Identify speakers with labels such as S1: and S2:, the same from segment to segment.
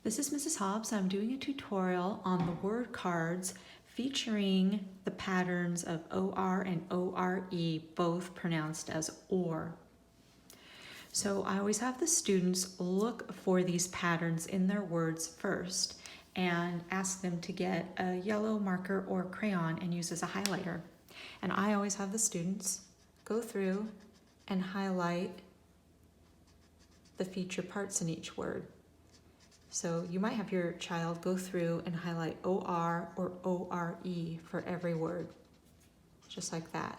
S1: This is Mrs. Hobbs. I'm doing a tutorial on the word cards featuring the patterns of OR and ORE, both pronounced as or. So I always have the students look for these patterns in their words first and ask them to get a yellow marker or crayon and use as a highlighter. And I always have the students go through and highlight the feature parts in each word. So you might have your child go through and highlight OR or ORE for every word, just like that.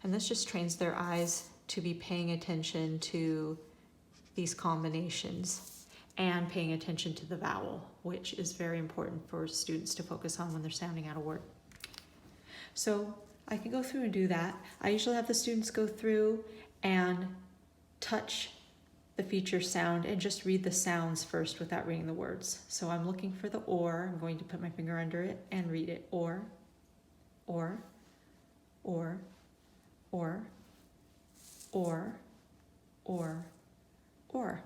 S1: And this just trains their eyes to be paying attention to these combinations and paying attention to the vowel, which is very important for students to focus on when they're sounding out a word. So I can go through and do that. I usually have the students go through and touch the feature sound and just read the sounds first without reading the words. So I'm looking for the or. I'm going to put my finger under it and read it. Or, or, or, or, or, or.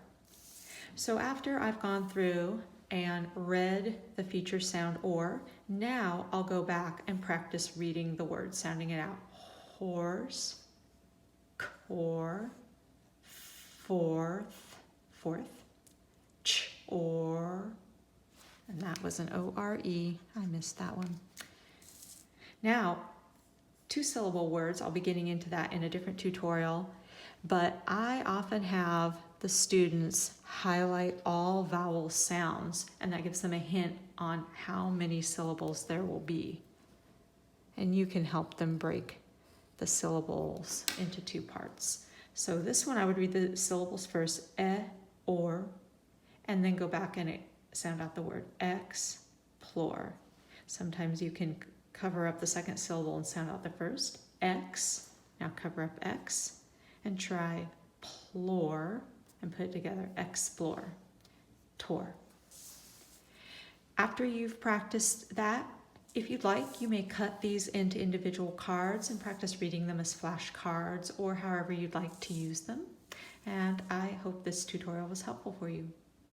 S1: So after I've gone through and read the feature sound or, now I'll go back and practice reading the word, sounding it out. Horse, core, fourth, or, and that was an O-R-E. I missed that one. Now, 2-syllable words, I'll be getting into that in a different tutorial, but I often have the students highlight all vowel sounds, and that gives them a hint on how many syllables there will be. And you can help them break the syllables into 2 parts. So this one I would read the syllables first, or, and then go back and sound out the word explore. Sometimes you can cover up the second syllable and sound out the first, X. Now cover up X and try plore and put it together, explore, tor. After you've practiced that, if you'd like, you may cut these into individual cards and practice reading them as flashcards or however you'd like to use them. And I hope this tutorial was helpful for you.